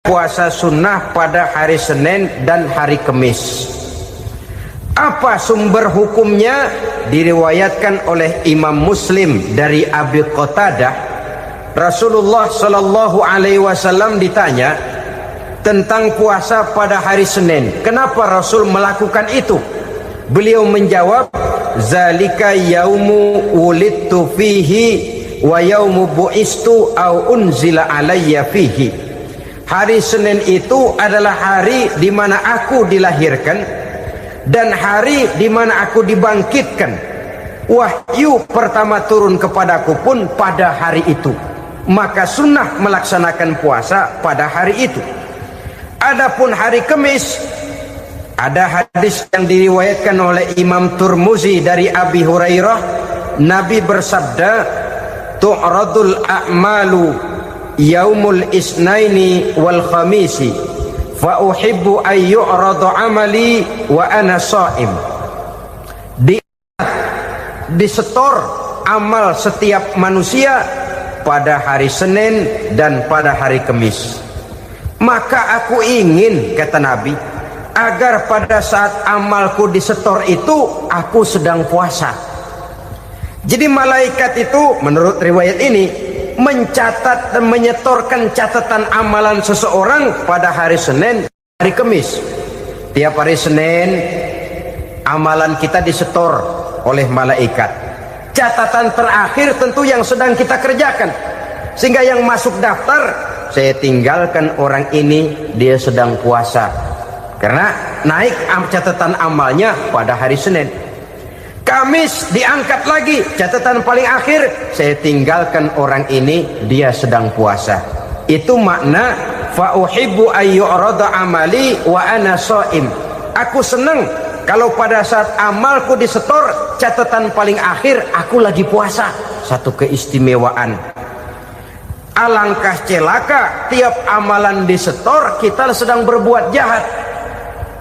puasa sunnah pada hari Senin dan hari Kamis. Apa sumber hukumnya? Diriwayatkan oleh Imam Muslim dari Abi Qatadah, Rasulullah Shallallahu Alaihi Wasallam ditanya tentang puasa pada hari Senin. Kenapa Rasul melakukan itu? Beliau menjawab, zalika yaumu wulidtu fihi wa yaumu bu'istu au unzila alayya fihi. Hari Senin itu adalah hari di mana aku dilahirkan dan hari di mana aku dibangkitkan. Wahyu pertama turun kepadaku pun pada hari itu. Maka sunnah melaksanakan puasa pada hari itu. Adapun hari Kamis, ada hadis yang diriwayatkan oleh Imam Turmuzi dari Abi Hurairah, Nabi bersabda, tu'radul a'malu yaumul isnaini wal khamisi fa uhibbu ay yu'radu amali wa ana sha'im. Disetor amal setiap manusia pada hari Senin dan pada hari Kamis. Maka aku ingin, kata Nabi, agar pada saat amalku disetor itu aku sedang puasa. Jadi malaikat itu menurut riwayat ini mencatat dan menyetorkan catatan amalan seseorang pada hari Senin, hari Kamis. Tiap hari Senin amalan kita disetor oleh malaikat. Catatan terakhir tentu yang sedang kita kerjakan, sehingga yang masuk daftar, saya tinggalkan orang ini, dia sedang puasa, karena naik catatan amalnya pada hari Senin. Kamis diangkat lagi, catatan paling akhir, saya tinggalkan orang ini, dia sedang puasa. Itu makna fa uhibbu ayyurada amali wa ana shaim. Aku senang kalau pada saat amalku disetor, catatan paling akhir aku lagi puasa. Satu keistimewaan. Alangkah celaka tiap amalan disetor kita sedang berbuat jahat.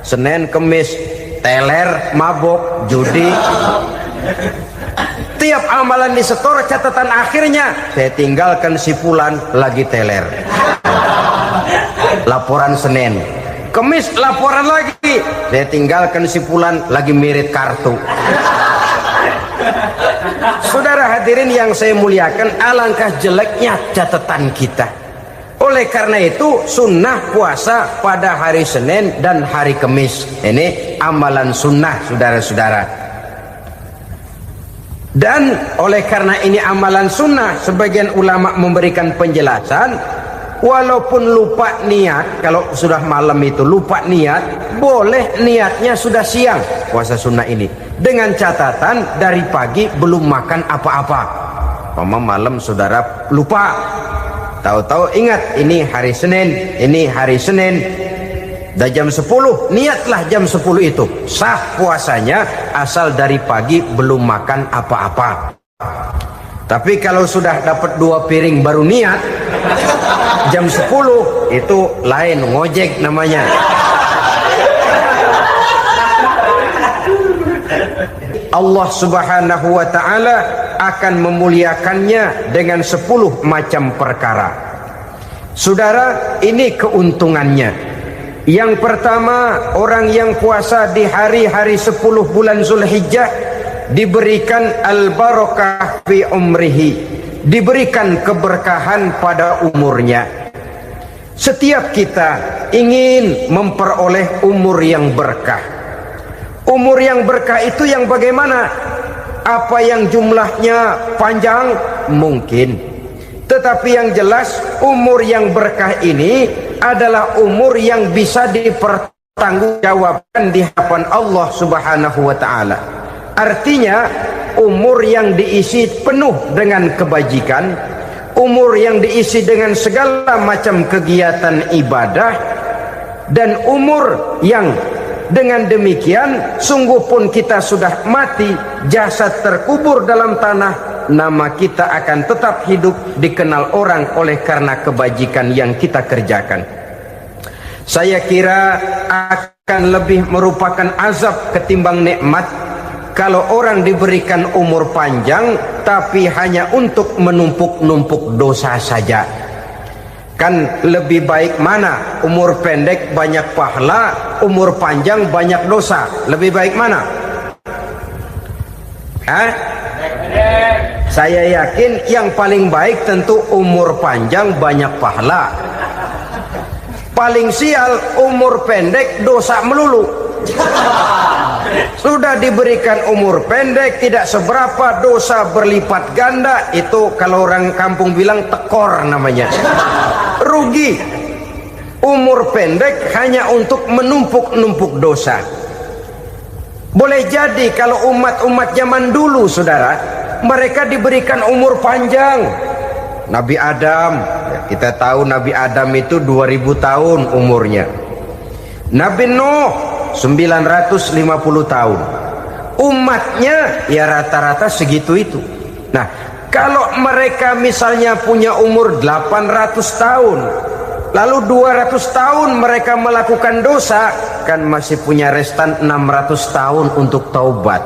Senin, Kamis, teler, mabok, judi. Tiap amalan disetor, catatan akhirnya saya tinggalkan si fulan lagi teler. Laporan Senin. Kamis laporan lagi, saya tinggalkan si fulan lagi mirit kartu. Saudara hadirin yang saya muliakan, alangkah jeleknya catatan kita. Oleh karena itu sunnah puasa pada hari Senin dan hari Kamis. Ini amalan sunnah, saudara-saudara. Dan oleh karena ini amalan sunnah, sebagian ulama memberikan penjelasan, walaupun lupa niat, kalau sudah malam itu lupa niat, boleh niatnya sudah siang puasa sunnah ini, dengan catatan dari pagi belum makan apa-apa. Malam saudara lupa, tahu-tahu ingat ini hari Senin, ini hari Senin, dah jam 10, niatlah jam 10 itu, sah puasanya asal dari pagi belum makan apa-apa. Tapi kalau sudah dapat 2 piring baru niat, jam 10 itu lain, ngojek namanya. Allah Subhanahu wa ta'ala akan memuliakannya dengan 10 macam perkara. Saudara, ini keuntungannya. Yang pertama, orang yang puasa di hari-hari 10 bulan Zulhijjah diberikan al-barakah fi umrihi, diberikan keberkahan pada umurnya. Setiap kita ingin memperoleh umur yang berkah. Umur yang berkah itu yang bagaimana? Apa yang jumlahnya panjang? Mungkin. Tetapi yang jelas umur yang berkah ini adalah umur yang bisa dipertanggungjawabkan di hadapan Allah Subhanahu wa ta'ala. Artinya umur yang diisi penuh dengan kebajikan, umur yang diisi dengan segala macam kegiatan ibadah, dan umur yang dengan demikian sungguh pun kita sudah mati, jasad terkubur dalam tanah, nama kita akan tetap hidup, dikenal orang oleh karena kebajikan yang kita kerjakan. Saya kira akan lebih merupakan azab ketimbang nikmat kalau orang diberikan umur panjang tapi hanya untuk menumpuk-numpuk dosa saja. Kan lebih baik mana? Umur pendek banyak pahala, umur panjang banyak dosa. Lebih baik mana? Hah? Saya yakin yang paling baik tentu umur panjang banyak pahala. Paling sial umur pendek dosa melulu. Sudah diberikan umur pendek tidak seberapa, dosa berlipat ganda. Itu kalau orang kampung bilang tekor namanya. Rugi. Umur pendek hanya untuk menumpuk-numpuk dosa. Boleh jadi kalau umat-umat zaman dulu, saudara, mereka diberikan umur panjang. Nabi Adam, kita tahu Nabi Adam itu 2000 tahun umurnya. Nabi Nuh 950 tahun. Umatnya ya rata-rata segitu itu. Nah, kalau mereka misalnya punya umur 800 tahun, lalu 200 tahun mereka melakukan dosa, kan masih punya restan 600 tahun untuk taubat.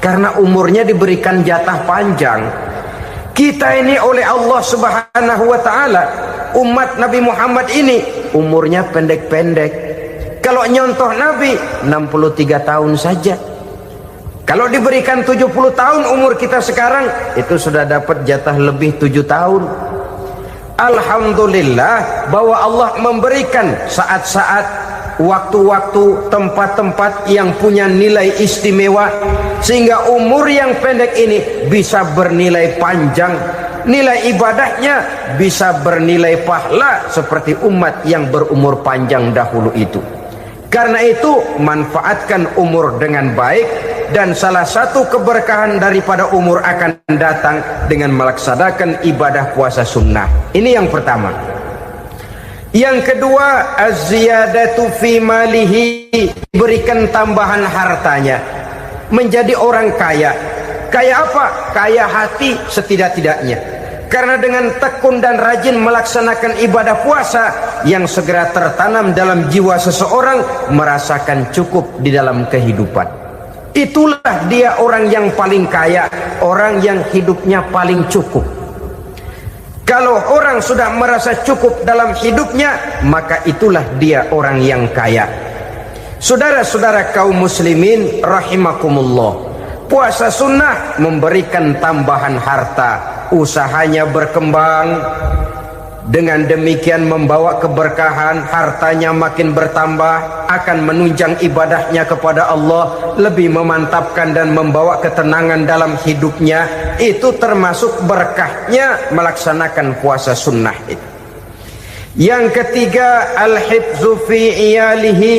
Karena umurnya diberikan jatah panjang. Kita ini oleh Allah Subhanahu wa taala, umat Nabi Muhammad ini umurnya pendek-pendek. Kalau nyontoh Nabi 63 tahun saja. Kalau diberikan 70 tahun umur kita sekarang, itu sudah dapat jatah lebih 7 tahun. Alhamdulillah bahwa Allah memberikan saat-saat, waktu-waktu, tempat-tempat yang punya nilai istimewa, sehingga umur yang pendek ini bisa bernilai panjang, nilai ibadahnya bisa bernilai pahala seperti umat yang berumur panjang dahulu itu. Karena itu manfaatkan umur dengan baik, dan salah satu keberkahan daripada umur akan datang dengan melaksanakan ibadah puasa sunnah. Ini yang pertama. Yang kedua, az-ziyadatu fi malihi, berikan tambahan hartanya, menjadi orang kaya. Kaya apa? Kaya hati setidak-tidaknya. Karena dengan tekun dan rajin melaksanakan ibadah puasa, yang segera tertanam dalam jiwa seseorang merasakan cukup di dalam kehidupan. Itulah dia orang yang paling kaya, orang yang hidupnya paling cukup. Kalau orang sudah merasa cukup dalam hidupnya, maka itulah dia orang yang kaya. Saudara-saudara kaum muslimin rahimakumullah, puasa sunnah memberikan tambahan harta, usahanya berkembang, dengan demikian membawa keberkahan, hartanya makin bertambah, akan menunjang ibadahnya kepada Allah, lebih memantapkan dan membawa ketenangan dalam hidupnya. Itu termasuk berkahnya melaksanakan puasa sunnah itu. Yang ketiga, al-hifzu fi iyalihi,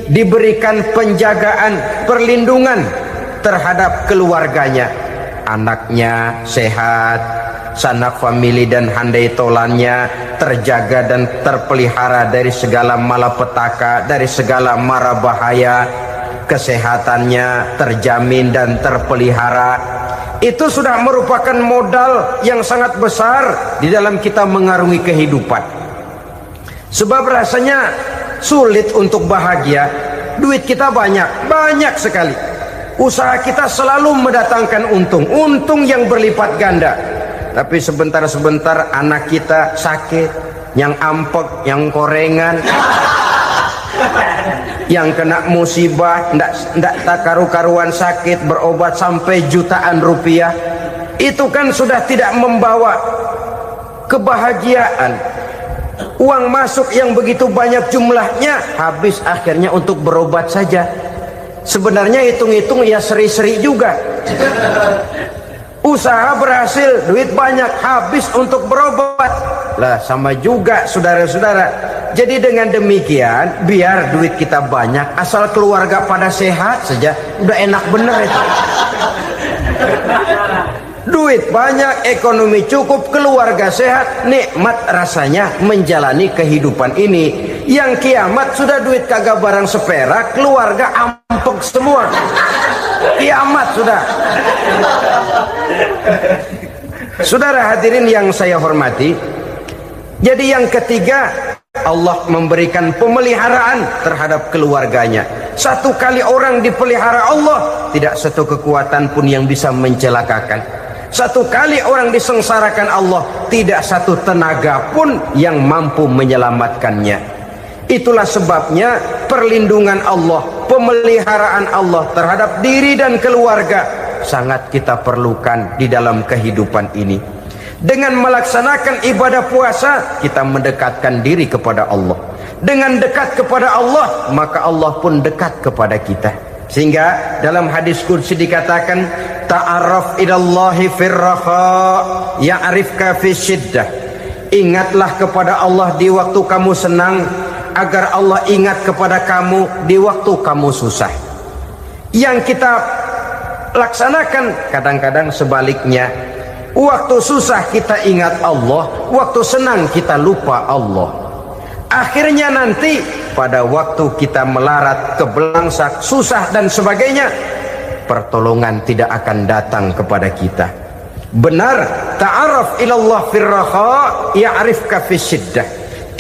diberikan penjagaan, perlindungan terhadap keluarganya. Anaknya sehat, sanak famili dan handai tolannya terjaga dan terpelihara dari segala malapetaka, dari segala mara bahaya. Kesehatannya terjamin dan terpelihara. Itu sudah merupakan modal yang sangat besar di dalam kita mengarungi kehidupan. Sebab rasanya sulit untuk bahagia. Duit kita banyak sekali. Usaha kita selalu mendatangkan untung yang berlipat ganda. Tapi sebentar-sebentar anak kita sakit, yang ampek, yang korengan, yang kena musibah, ndak tak karu-karuan sakit, berobat sampai jutaan rupiah. Itu kan sudah tidak membawa kebahagiaan. Uang masuk yang begitu banyak jumlahnya, habis akhirnya untuk berobat saja. Sebenarnya hitung-hitung ya seri-seri juga. Usaha berhasil, duit banyak, habis untuk berobat. Lah sama juga saudara-saudara. Jadi dengan demikian, biar duit kita banyak, asal keluarga pada sehat saja, udah enak bener itu. Duit banyak, ekonomi cukup, keluarga sehat, nikmat rasanya menjalani kehidupan ini. Yang kiamat sudah duit kagak barang seperak, keluarga ampek semua. Kiamat sudah. Saudara hadirin yang saya hormati, jadi yang ketiga, Allah memberikan pemeliharaan terhadap keluarganya. Satu kali orang dipelihara Allah, tidak satu kekuatan pun yang bisa mencelakakan. Satu kali orang disengsarakan Allah, tidak satu tenaga pun yang mampu menyelamatkannya. Itulah sebabnya perlindungan Allah, pemeliharaan Allah terhadap diri dan keluarga sangat kita perlukan di dalam kehidupan ini. Dengan melaksanakan ibadah puasa, kita mendekatkan diri kepada Allah. Dengan dekat kepada Allah, maka Allah pun dekat kepada kita. Sehingga dalam hadis qudsi dikatakan, ta'arraf ilallahi firraha ya'rifka fi syiddah. Ingatlah kepada Allah di waktu kamu senang, agar Allah ingat kepada kamu di waktu kamu susah. Yang kita laksanakan kadang-kadang sebaliknya. Waktu susah kita ingat Allah, waktu senang kita lupa Allah. Akhirnya nanti pada waktu kita melarat, kebelangsak, susah dan sebagainya, pertolongan tidak akan datang kepada kita. Benar, ta'arraf ilallah firraha ya'rifka fi syiddah.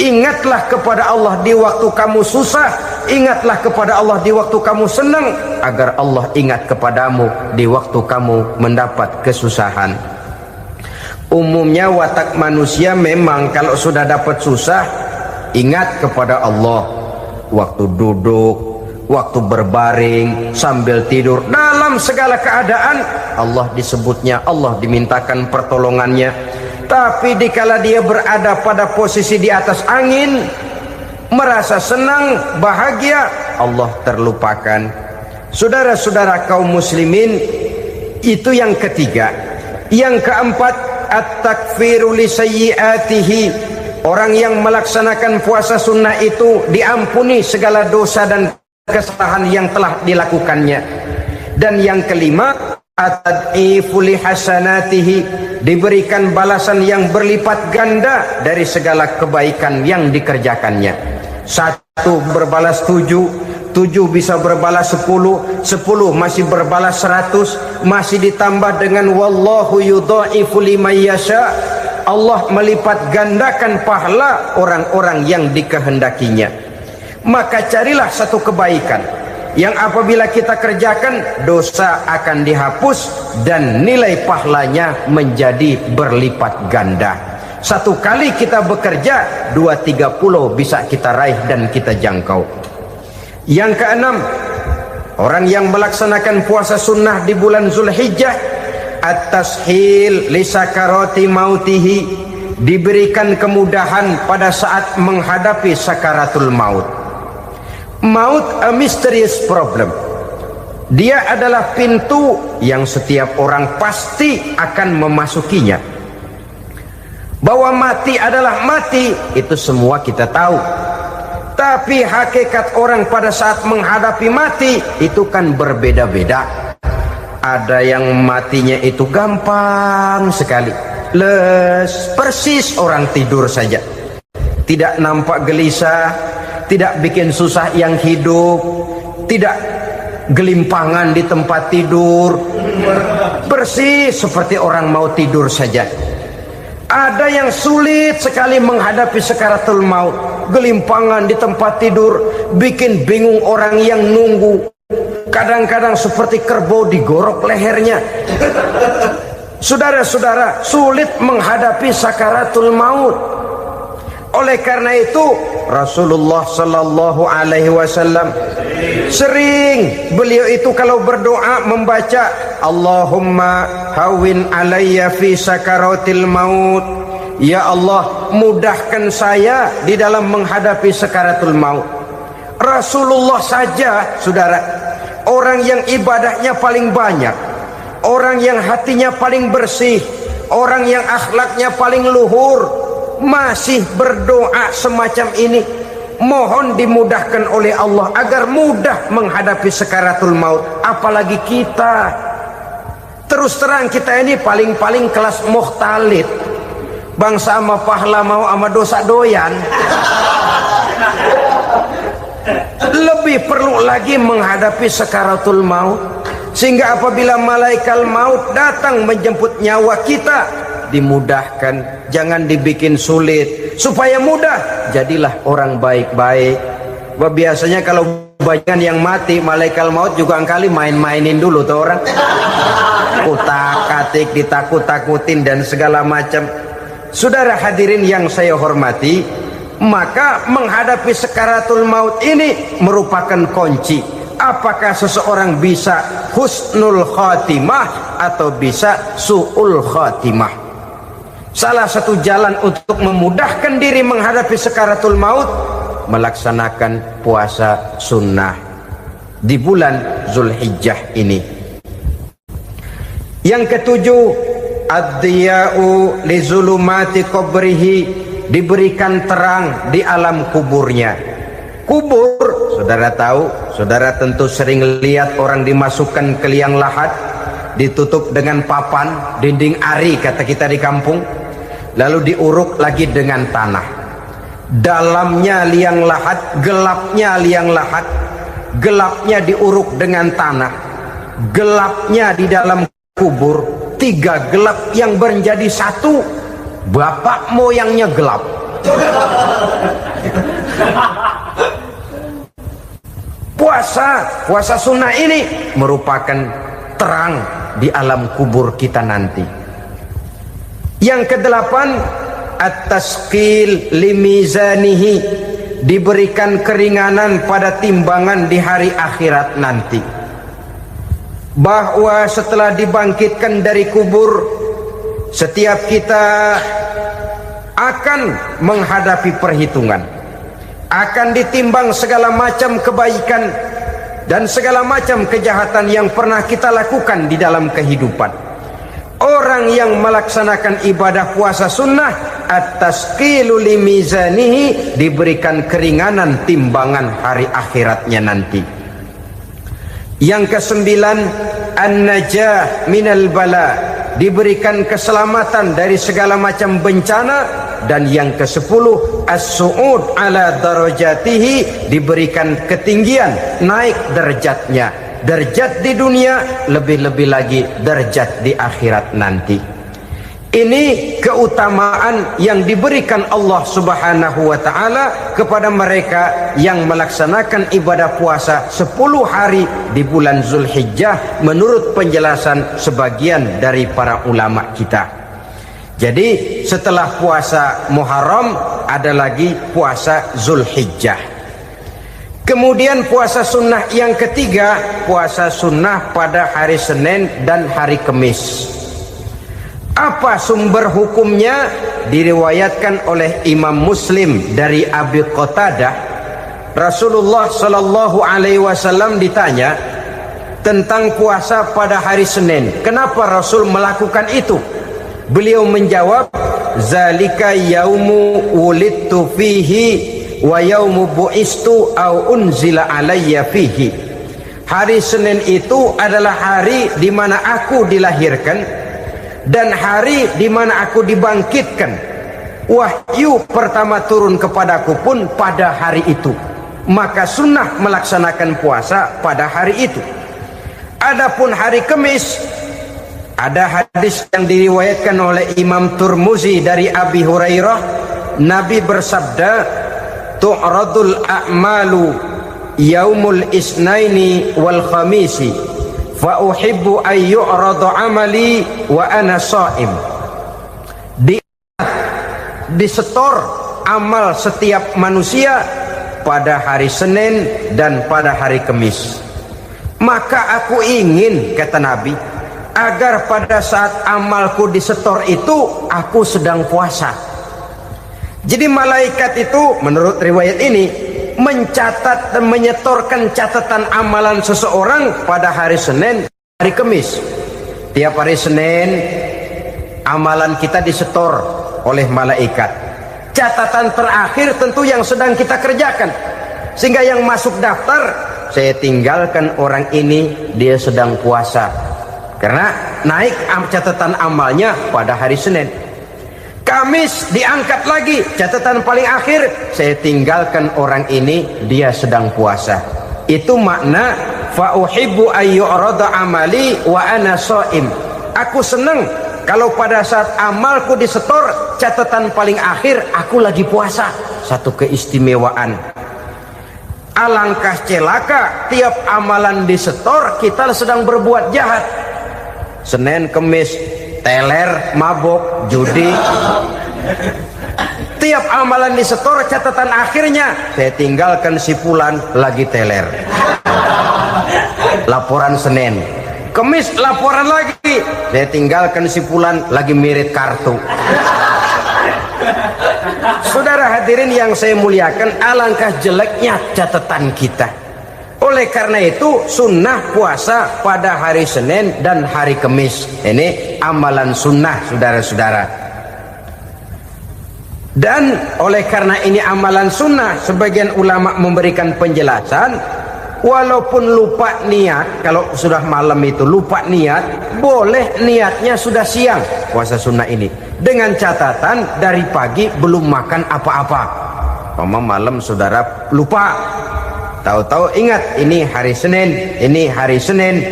Ingatlah kepada Allah di waktu kamu susah, ingatlah kepada Allah di waktu kamu senang, agar Allah ingat kepadamu di waktu kamu mendapat kesusahan. Umumnya watak manusia memang kalau sudah dapat susah, ingat kepada Allah. Waktu duduk, waktu berbaring, sambil tidur, dalam segala keadaan Allah disebutnya, Allah dimintakan pertolongannya. Tapi dikala dia berada pada posisi di atas angin, merasa senang, bahagia, Allah terlupakan. Saudara-saudara kaum muslimin, itu yang ketiga. Yang keempat, at-takfiru li sayyiatihi. Orang yang melaksanakan puasa sunnah itu diampuni segala dosa dan kesalahan yang telah dilakukannya. Dan yang kelima, at-tad'ifu li hasanatihi, diberikan balasan yang berlipat ganda dari segala kebaikan yang dikerjakannya. 1 berbalas 7, 7 bisa berbalas 10, 10 masih berbalas 100, masih ditambah dengan wallahu yudha'ifu liman yasha. Allah melipat gandakan pahala orang-orang yang dikehendakinya. Maka carilah satu kebaikan yang apabila kita kerjakan, dosa akan dihapus dan nilai pahalanya menjadi berlipat ganda. Satu kali kita bekerja, 2-3 pulau bisa kita raih dan kita jangkau. Yang keenam, orang yang melaksanakan puasa sunnah di bulan Zulhijjah, at-tashil li sakarati mautihi, diberikan kemudahan pada saat menghadapi sakaratul maut. Maut a mysterious problem. Dia adalah pintu yang setiap orang pasti akan memasukinya. Bahwa mati adalah mati, itu semua kita tahu. Tapi hakikat orang pada saat menghadapi mati itu kan berbeda-beda. Ada yang matinya itu gampang sekali, persis orang tidur saja, tidak nampak gelisah, tidak bikin susah yang hidup, tidak gelimpangan di tempat tidur, persis seperti orang mau tidur saja. Ada yang sulit sekali menghadapi sakaratul maut, gelimpangan di tempat tidur, bikin bingung orang yang nunggu. Kadang-kadang seperti kerbau digorok lehernya. Saudara-saudara, sulit menghadapi sakaratul maut. Oleh karena itu Rasulullah sallallahu alaihi wasallam sering beliau itu kalau berdoa membaca Allahumma hawin alayya fi sakaratil maut. Ya Allah, mudahkan saya di dalam menghadapi sakaratul maut. Rasulullah saja, saudara, orang yang ibadahnya paling banyak, orang yang hatinya paling bersih, orang yang akhlaknya paling luhur, masih berdoa semacam ini. Mohon dimudahkan oleh Allah agar mudah menghadapi sakaratul maut. Apalagi kita, terus terang kita ini paling-paling kelas muhtalid, bangsa sama pahala mau sama dosa doyan. Lebih perlu lagi menghadapi sakaratul maut, sehingga apabila malaikat maut datang menjemput nyawa kita, dimudahkan, jangan dibikin sulit, supaya mudah. Jadilah orang baik-baik. Biasanya kalau sebagian yang mati, malaikat maut juga kali main-mainin dulu tuh orang. Kutak-katik, ditakut-takutin dan segala macam. Saudara hadirin yang saya hormati, maka menghadapi sakaratul maut ini merupakan kunci. Apakah seseorang bisa husnul khatimah atau bisa su'ul khatimah? Salah satu jalan untuk memudahkan diri menghadapi sakaratul maut, melaksanakan puasa sunnah di bulan Zulhijjah ini. Yang ketujuh, ad-diya'u li zulumati qabrihi, diberikan terang di alam kuburnya. Kubur, saudara tahu, saudara tentu sering lihat orang dimasukkan ke liang lahat, ditutup dengan papan, dinding ari kata kita di kampung, lalu diuruk lagi dengan tanah. Dalamnya liang lahat, gelapnya liang lahat, gelapnya diuruk dengan tanah, gelapnya di dalam kubur, 3 gelap yang menjadi satu. Bapak moyangnya gelap. Puasa sunnah ini merupakan terang di alam kubur kita nanti. Yang kedelapan, at-tasqil limizanihi, diberikan keringanan pada timbangan di hari akhirat nanti. Bahwa setelah dibangkitkan dari kubur, setiap kita akan menghadapi perhitungan, akan ditimbang segala macam kebaikan dan segala macam kejahatan yang pernah kita lakukan di dalam kehidupan. Orang yang melaksanakan ibadah puasa sunnah, at-tasqilu limizanihi, diberikan keringanan timbangan hari akhiratnya nanti. Yang kesembilan, an-najah minal bala, diberikan keselamatan dari segala macam bencana. Dan yang ke-10, as-su'ud ala darajatihi, diberikan ketinggian, naik derajatnya. Derajat di dunia, lebih-lebih lagi derajat di akhirat nanti. Ini keutamaan yang diberikan Allah Subhanahu wa ta'ala kepada mereka yang melaksanakan ibadah puasa 10 hari di bulan Zulhijjah menurut penjelasan sebagian dari para ulama kita. Jadi setelah puasa Muharram ada lagi puasa Zulhijjah. Kemudian puasa sunnah yang ketiga, puasa sunnah pada hari Senin dan hari Kamis. Apa sumber hukumnya? Diriwayatkan oleh Imam Muslim dari Abi Qatadah, Rasulullah Shallallahu Alaihi Wasallam ditanya tentang puasa pada hari Senin. Kenapa Rasul melakukan itu? Beliau menjawab, zalika yaumu wulidtu fihi wa yaumu bu'istu au unzila alayya fihi. Hari Senin itu adalah hari di mana aku dilahirkan dan hari di mana aku dibangkitkan. Wahyu pertama turun kepadaku pun pada hari itu. Maka sunnah melaksanakan puasa pada hari itu. Adapun hari Kamis, ada hadis yang diriwayatkan oleh Imam Turmuzi dari Abi Hurairah, Nabi bersabda, tu'radul a'malu yaumul isnaini wal khamisi fa uhibbu ay yu'radu amali wa ana sha'im. Disetor amal setiap manusia pada hari Senin dan pada hari Kamis. Maka aku ingin, kata Nabi, agar pada saat amalku disetor itu aku sedang puasa. Jadi malaikat itu menurut riwayat ini mencatat dan menyetorkan catatan amalan seseorang pada hari Senin, hari Kamis. Tiap hari Senin amalan kita disetor oleh malaikat. Catatan terakhir tentu yang sedang kita kerjakan. Sehingga yang masuk daftar, saya tinggalkan orang ini, dia sedang puasa. Karena naik catatan amalnya pada hari Senin. Kamis diangkat lagi, catatan paling akhir, saya tinggalkan orang ini, dia sedang puasa. Itu makna fa uhibbu ayyurada amali wa ana shaim. Aku senang kalau pada saat amalku disetor, catatan paling akhir aku lagi puasa. Satu keistimewaan. Alangkah celaka tiap amalan disetor kita sedang berbuat jahat. Senin, Kemis, teler, mabok, judi. Tiap amalan disetor catatan akhirnya saya tinggalkan si fulan lagi teler. Laporan Senin. Kemis laporan lagi. Saya tinggalkan si fulan lagi mirip kartu. Saudara hadirin yang saya muliakan, alangkah jeleknya catatan kita. Oleh karena itu sunnah puasa pada hari Senin dan hari Kamis. Ini amalan sunnah saudara-saudara. Dan oleh karena ini amalan sunnah, sebagian ulama memberikan penjelasan, walaupun lupa niat, kalau sudah malam itu lupa niat, boleh niatnya sudah siang puasa sunnah ini, dengan catatan dari pagi belum makan apa-apa. Malam saudara lupa, tahu-tahu ingat ini hari Senin,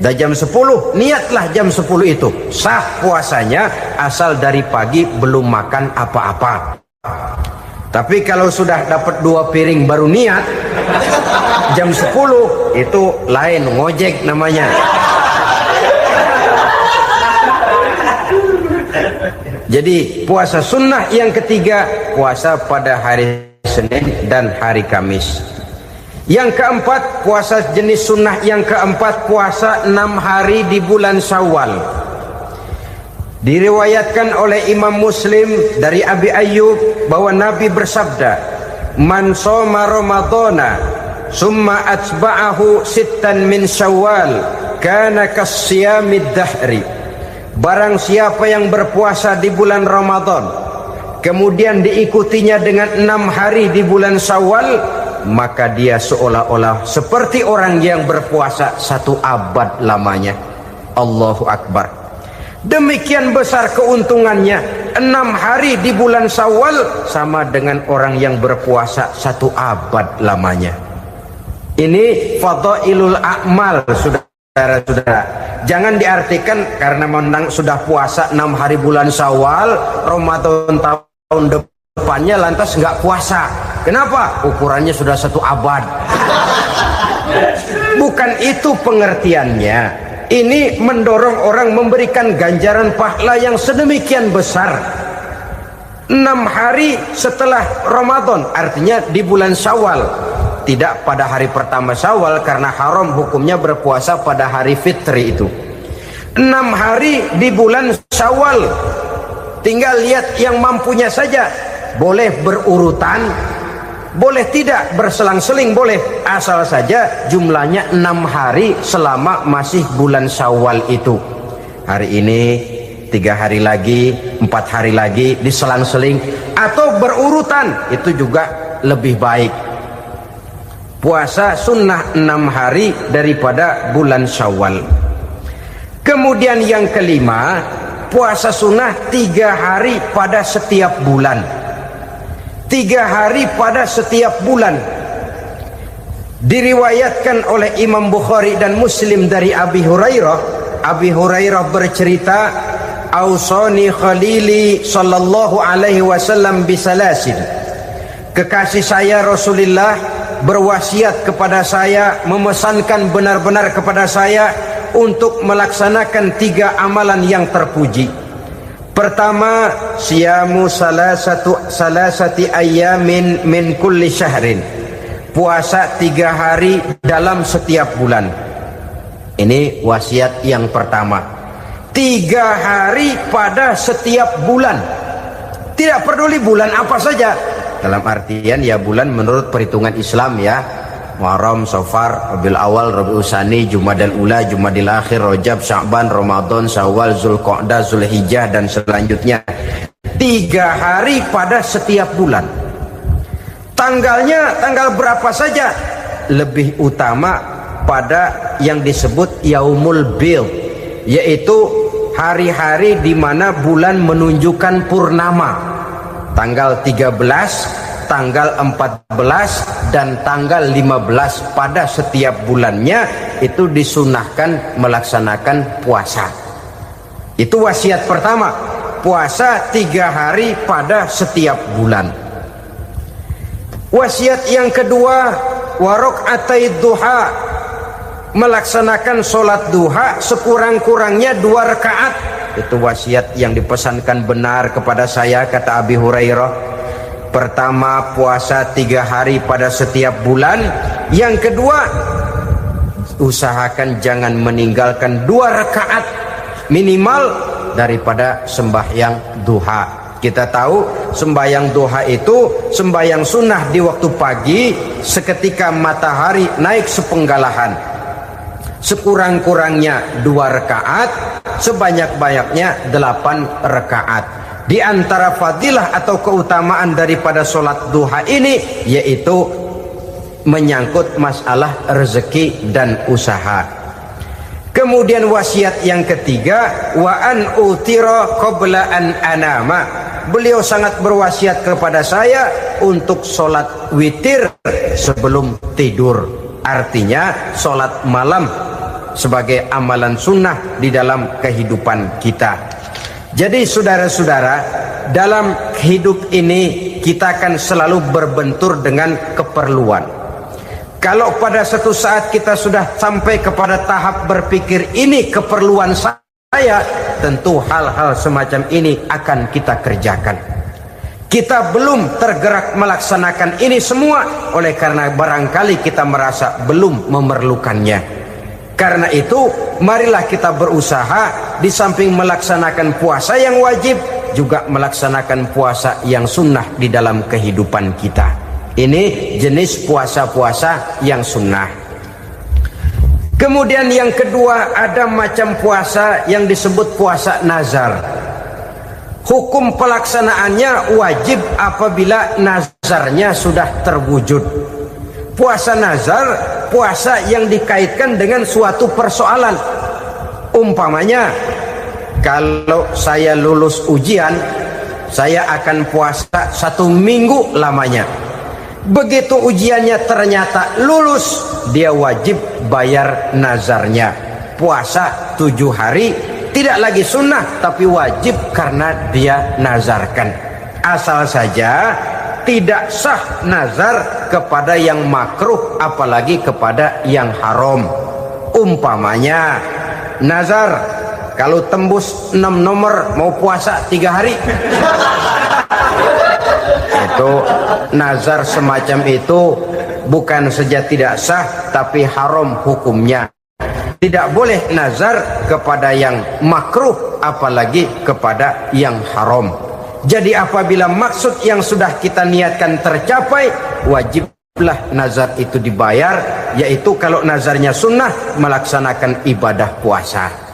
dah jam 10, niatlah jam 10 itu, sah puasanya asal dari pagi belum makan apa-apa. Tapi kalau sudah dapat 2 piring baru niat jam 10, itu lain, ngojek namanya. Jadi puasa sunnah yang ketiga, puasa pada hari Senin dan hari Kamis. Yang keempat, puasa jenis sunnah yang keempat, puasa 6 hari di bulan Syawal. Diriwayatkan oleh Imam Muslim dari Abi Ayyub bahwa Nabi bersabda, "Man shoma Ramadhana summa atba'ahu sittan min Syawal kana kasyamid dahri." Barang siapa yang berpuasa di bulan Ramadan kemudian diikutinya dengan 6 hari di bulan Syawal, maka dia seolah-olah seperti orang yang berpuasa 1 abad lamanya. Allahu Akbar. Demikian besar keuntungannya. 6 hari di bulan Syawal sama dengan orang yang berpuasa 1 abad lamanya. Ini fadailul a'mal saudara-saudara. Jangan diartikan karena menang sudah puasa 6 hari bulan Syawal, Ramadan tahun depannya lantas nggak puasa. Kenapa? Ukurannya sudah 1 abad. Bukan itu pengertiannya. Ini mendorong orang memberikan ganjaran pahala yang sedemikian besar. 6 hari setelah Ramadan, artinya di bulan Syawal. Tidak pada hari pertama Syawal karena haram hukumnya berpuasa pada hari fitri itu. 6 hari di bulan Syawal. Tinggal lihat yang mampunya saja. Boleh berurutan, boleh tidak berselang-seling, boleh, asal saja jumlahnya 6 hari selama masih bulan Syawal itu. Hari ini 3 hari lagi, 4 hari lagi, diselang-seling atau berurutan, itu juga lebih baik. Puasa sunnah 6 hari daripada bulan Syawal. Kemudian yang kelima, puasa sunnah 3 hari pada setiap bulan. 3 hari pada setiap bulan. Diriwayatkan oleh Imam Bukhari dan Muslim dari Abi Hurairah. Abi Hurairah bercerita, "Ausani khalili sallallahu alaihi wasallam bisalasin." Kekasih saya Rasulullah berwasiat kepada saya, memesankan benar-benar kepada saya untuk melaksanakan 3 amalan yang terpuji. Pertama, siyamu salasati ayyamin min kulli syahrin. Puasa 3 hari dalam setiap bulan. Ini wasiat yang pertama. 3 hari pada setiap bulan. Tidak peduli bulan apa saja. Dalam artian ya bulan menurut perhitungan Islam ya. Muharram, Safar, Rabiul Awal, Rabiul Tsani, Jumadal Ula, Jumadil Akhir, Rajab, Sya'ban, Ramadan, Syawal, Zulqa'dah, Zulhijjah dan selanjutnya. 3 hari pada setiap bulan. Tanggalnya tanggal berapa saja. Lebih utama pada yang disebut Yaumul Bid, yaitu hari-hari di mana bulan menunjukkan purnama. Tanggal 13, tanggal 14 dan tanggal 15 pada setiap bulannya itu disunahkan melaksanakan puasa. Itu wasiat pertama, puasa 3 hari pada setiap bulan. Wasiat yang kedua, wa raq'atai duha, melaksanakan sholat duha sekurang-kurangnya 2 rakaat. Itu wasiat yang dipesankan benar kepada saya, kata Abi Hurairah. Pertama, puasa 3 hari pada setiap bulan. Yang kedua, usahakan jangan meninggalkan 2 rakaat minimal daripada sembahyang duha. Kita tahu sembahyang duha itu sembahyang sunnah di waktu pagi seketika matahari naik sepenggalahan. Sekurang-kurangnya 2 rakaat, sebanyak-banyaknya 8 rakaat. Di antara fadilah atau keutamaan daripada sholat duha ini yaitu menyangkut masalah rezeki dan usaha. Kemudian wasiat yang ketiga, wa an utira qabla an anama. Beliau sangat berwasiat kepada saya untuk sholat witir sebelum tidur. Artinya sholat malam sebagai amalan sunnah di dalam kehidupan kita. Jadi saudara-saudara, dalam hidup ini kita akan selalu berbentur dengan keperluan. Kalau pada satu saat kita sudah sampai kepada tahap berpikir ini keperluan saya, tentu hal-hal semacam ini akan kita kerjakan. Kita belum tergerak melaksanakan ini semua oleh karena barangkali kita merasa belum memerlukannya. Karena itu marilah kita berusaha di samping melaksanakan puasa yang wajib juga melaksanakan puasa yang sunnah di dalam kehidupan kita. Ini jenis puasa-puasa yang sunnah. Kemudian yang kedua, ada macam puasa yang disebut puasa nazar. Hukum pelaksanaannya wajib apabila nazarnya sudah terwujud. Puasa nazar, puasa yang dikaitkan dengan suatu persoalan. Umpamanya, kalau saya lulus ujian, saya akan puasa 1 minggu lamanya. Begitu ujiannya ternyata lulus, dia wajib bayar nazarnya. Puasa 7 hari, tidak lagi sunnah tapi wajib karena dia nazarkan. Asal saja tidak sah nazar kepada yang makruh apalagi kepada yang haram. Umpamanya nazar kalau tembus 6 nomor mau puasa 3 hari. Itu nazar semacam itu bukan saja tidak sah tapi haram hukumnya. Tidak boleh nazar kepada yang makruh apalagi kepada yang haram. Jadi apabila maksud yang sudah kita niatkan tercapai, wajiblah nazar itu dibayar, yaitu kalau nazarnya sunnah melaksanakan ibadah puasa.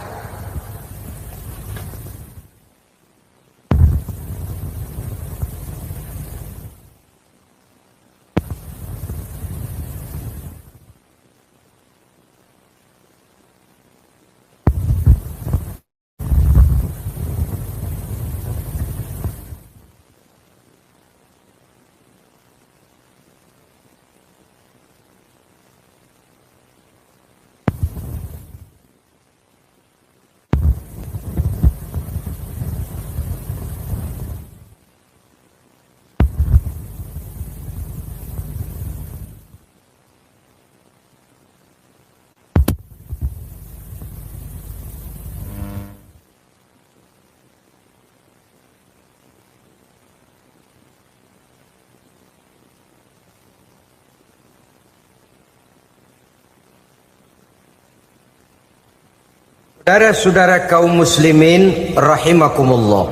Saudara-saudara kaum muslimin rahimakumullah.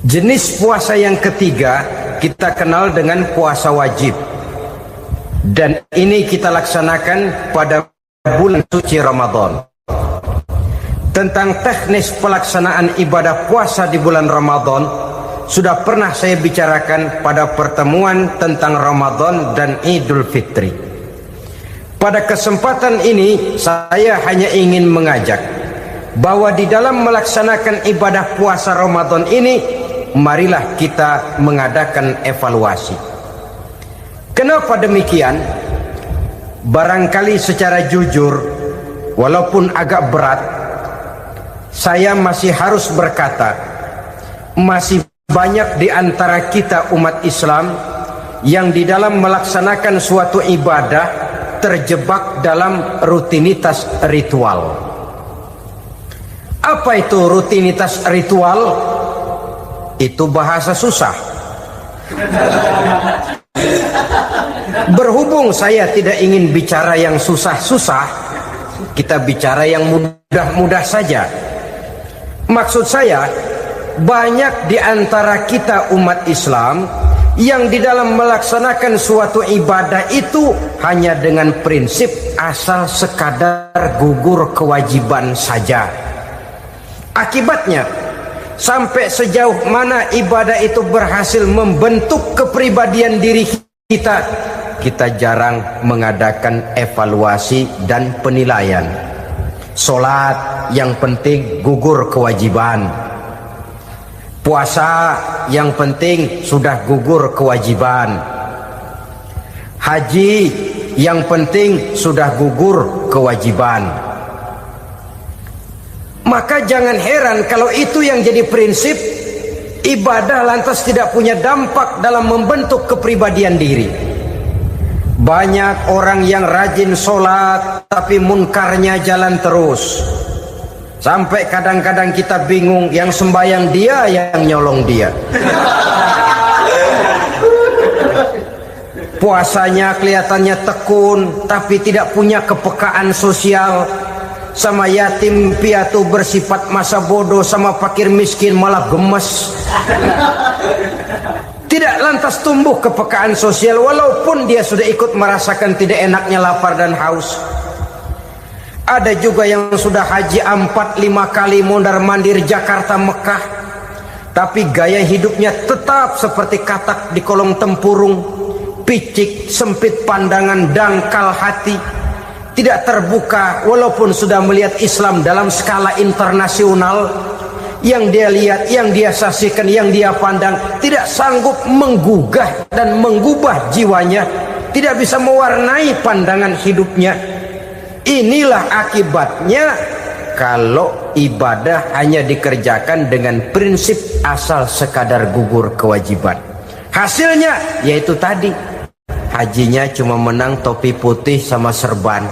Jenis puasa yang ketiga kita kenal dengan puasa wajib. Dan ini kita laksanakan pada bulan suci Ramadan. Tentang teknis pelaksanaan ibadah puasa di bulan Ramadan sudah pernah saya bicarakan pada pertemuan tentang Ramadan dan Idul Fitri. Pada kesempatan ini saya hanya ingin mengajak bahwa di dalam melaksanakan ibadah puasa Ramadan ini marilah kita mengadakan evaluasi. Kenapa demikian? Barangkali secara jujur walaupun agak berat saya masih harus berkata, masih banyak di antara kita umat Islam yang di dalam melaksanakan suatu ibadah terjebak dalam rutinitas ritual. Apa itu rutinitas ritual? Itu bahasa susah. Berhubung saya tidak ingin bicara yang susah-susah, kita bicara yang mudah-mudah saja. Maksud saya, banyak di antara kita umat Islam yang di dalam melaksanakan suatu ibadah itu hanya dengan prinsip asal sekadar gugur kewajiban saja. Akibatnya, sampai sejauh mana ibadah itu berhasil membentuk kepribadian diri kita, kita jarang mengadakan evaluasi dan penilaian. Solat yang penting gugur kewajiban. Puasa yang penting sudah gugur kewajiban. Haji yang penting sudah gugur kewajiban. Maka jangan heran kalau itu yang jadi prinsip, ibadah lantas tidak punya dampak dalam membentuk kepribadian diri. Banyak orang yang rajin sholat tapi munkarnya jalan terus. Sampai kadang-kadang kita bingung, yang sembahyang dia, yang nyolong dia. Puasanya kelihatannya tekun tapi tidak punya kepekaan sosial. Sama yatim piatu bersifat masa bodoh, sama fakir miskin malah gemes. Tidak lantas tumbuh kepekaan sosial walaupun dia sudah ikut merasakan tidak enaknya lapar dan haus. Ada juga yang sudah haji 4-5 kali mondar-mandir Jakarta Mekah, tapi gaya hidupnya tetap seperti katak di kolong tempurung, picik, sempit pandangan, dangkal hati, tidak terbuka walaupun sudah melihat Islam dalam skala internasional. Yang dia lihat, yang dia saksikan, yang dia pandang tidak sanggup menggugah dan mengubah jiwanya, tidak bisa mewarnai pandangan hidupnya. Inilah akibatnya kalau ibadah hanya dikerjakan dengan prinsip asal sekadar gugur kewajiban. Hasilnya yaitu tadi, hajinya cuma menang topi putih sama serban.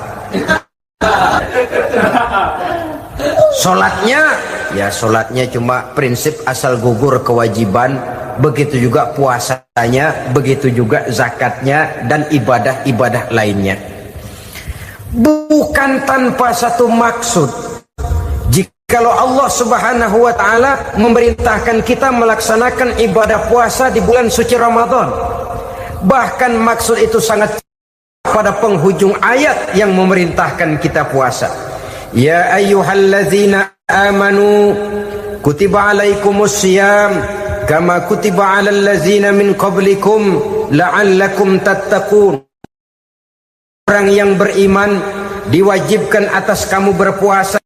Sholatnya cuma prinsip asal gugur kewajiban. Begitu juga puasanya, begitu juga zakatnya dan ibadah-ibadah lainnya. Bukan tanpa satu maksud. Jikalau Allah Subhanahu wa ta'ala memerintahkan kita melaksanakan ibadah puasa di bulan suci Ramadan, bahkan maksud itu sangat pada penghujung ayat yang memerintahkan kita puasa. Ya ayyuhallazina amanu kutiba alaikumus syiyam kama kutiba alal ladzina min qablikum la'allakum tattaqun. Orang yang beriman diwajibkan atas kamu berpuasa,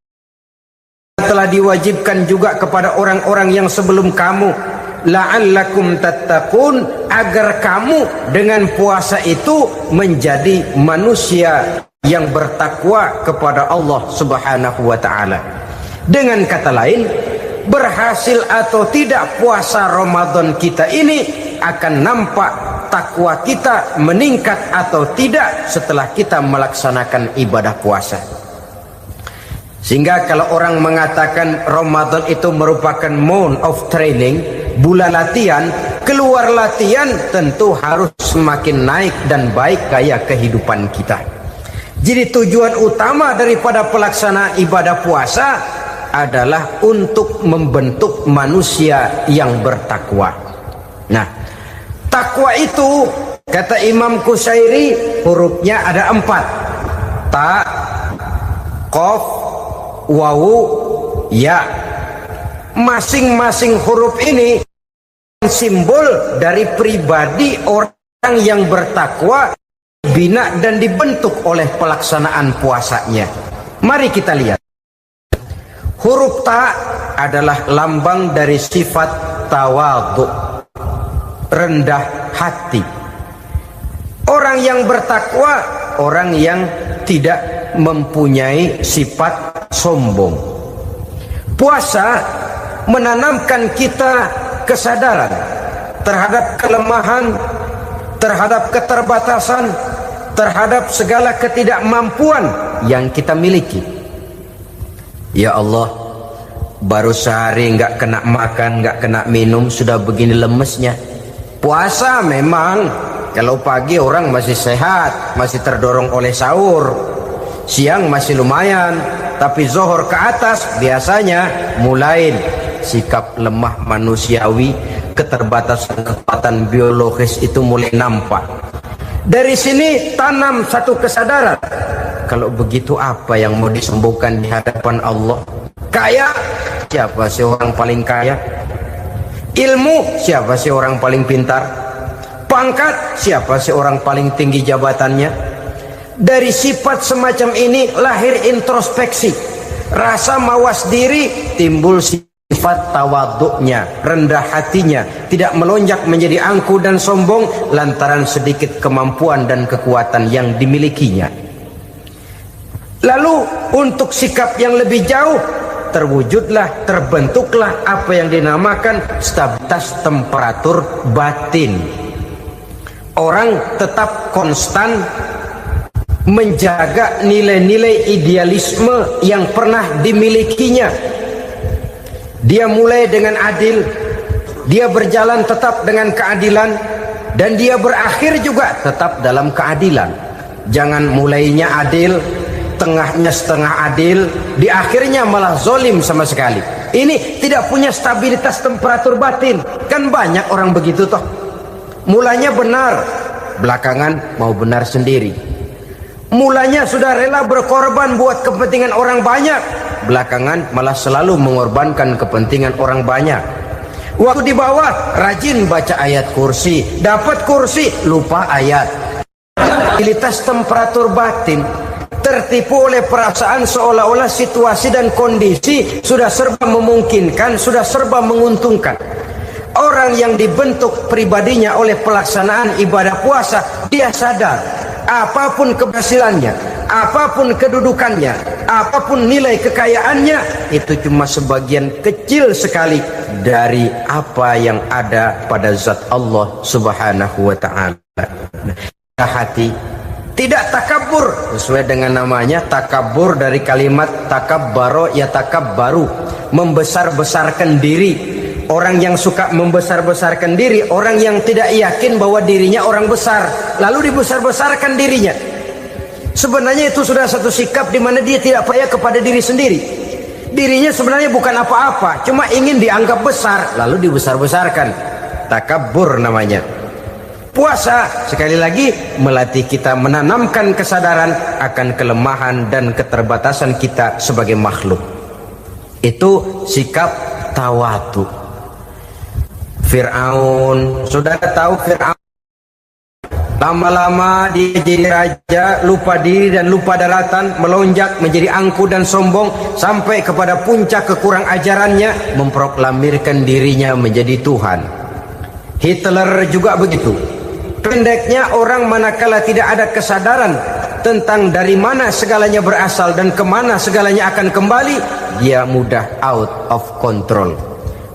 telah diwajibkan juga kepada orang-orang yang sebelum kamu, la'allakum tattaqun, agar kamu dengan puasa itu menjadi manusia yang bertakwa kepada Allah Subhanahu wa ta'ala. Dengan kata lain, berhasil atau tidak puasa Ramadan kita ini akan nampak takwa kita meningkat atau tidak setelah kita melaksanakan ibadah puasa. Sehingga kalau orang mengatakan Ramadan itu merupakan month of training, bulan latihan, keluar latihan tentu harus semakin naik dan baik gaya kehidupan kita. Jadi tujuan utama daripada pelaksanaan ibadah puasa adalah untuk membentuk manusia yang bertakwa. Nah, takwa itu kata Imam Qusairi hurufnya ada 4. Ta, qaf, wawu, ya. Masing-masing huruf ini simbol dari pribadi orang yang bertakwa, bina dan dibentuk oleh pelaksanaan puasanya. Mari kita lihat. Huruf ta adalah lambang dari sifat tawadhu, rendah hati. Orang yang bertakwa, orang yang tidak mempunyai sifat sombong. Puasa menanamkan kita kesadaran terhadap kelemahan, terhadap keterbatasan, terhadap segala ketidakmampuan yang kita miliki. Ya Allah, baru sehari nggak kena makan, nggak kena minum, sudah begini lemesnya. Puasa memang, kalau pagi orang masih sehat, masih terdorong oleh sahur, siang masih lumayan, tapi zuhur ke atas biasanya mulai sikap lemah manusiawi, keterbatasan kekuatan biologis itu mulai nampak. Dari sini tanam satu kesadaran, kalau begitu apa yang mau disembuhkan di hadapan Allah? Kaya, siapa sih orang paling kaya? Ilmu, siapa sih orang paling pintar? Pangkat, siapa sih orang paling tinggi jabatannya? Dari sifat semacam ini lahir introspeksi, rasa mawas diri, timbul sifat tawaduknya, rendah hatinya, tidak melonjak menjadi angkuh dan sombong lantaran sedikit kemampuan dan kekuatan yang dimilikinya. Lalu untuk sikap yang lebih jauh, terwujudlah, terbentuklah apa yang dinamakan stabilitas temperatur batin. Orang tetap konstan menjaga nilai-nilai idealisme yang pernah dimilikinya. Dia mulai dengan adil, dia berjalan tetap dengan keadilan, dan dia berakhir juga tetap dalam keadilan. Jangan mulainya adil, tengahnya setengah adil, di akhirnya malah zolim sama sekali. Ini tidak punya stabilitas temperatur batin. Kan banyak orang begitu toh. Mulanya benar, belakangan mau benar sendiri. Mulanya sudah rela berkorban buat kepentingan orang banyak, belakangan malah selalu mengorbankan kepentingan orang banyak. Waktu di bawah rajin baca ayat kursi, dapat kursi lupa ayat. Stabilitas temperatur batin, tertipu oleh perasaan seolah-olah situasi dan kondisi sudah serba memungkinkan, sudah serba menguntungkan. Orang yang dibentuk pribadinya oleh pelaksanaan ibadah puasa, dia sadar apapun keberhasilannya, apapun kedudukannya, apapun nilai kekayaannya, itu cuma sebagian kecil sekali dari apa yang ada pada zat Allah Subhanahu wa ta'ala. Hati tidak takabur, sesuai dengan namanya takabur dari kalimat takabbaro ya takabbaru, membesar-besarkan diri. Orang yang suka membesar-besarkan diri, orang yang tidak yakin bahwa dirinya orang besar, lalu dibesar-besarkan dirinya. Sebenarnya itu sudah satu sikap di mana dia tidak percaya kepada diri sendiri. Dirinya sebenarnya bukan apa-apa, cuma ingin dianggap besar, lalu dibesar-besarkan. Takabbur namanya. Puasa sekali lagi melatih kita menanamkan kesadaran akan kelemahan dan keterbatasan kita sebagai makhluk. Itu sikap tawadu. Fir'aun, sudah tahu Fir'aun, lama-lama dia jadi raja, lupa diri dan lupa daratan, melonjak menjadi angkuh dan sombong sampai kepada puncak kekurang ajarannya, memproklamirkan dirinya menjadi Tuhan. Hitler juga begitu. Pendeknya orang manakala tidak ada kesadaran tentang dari mana segalanya berasal dan kemana segalanya akan kembali, dia mudah out of control.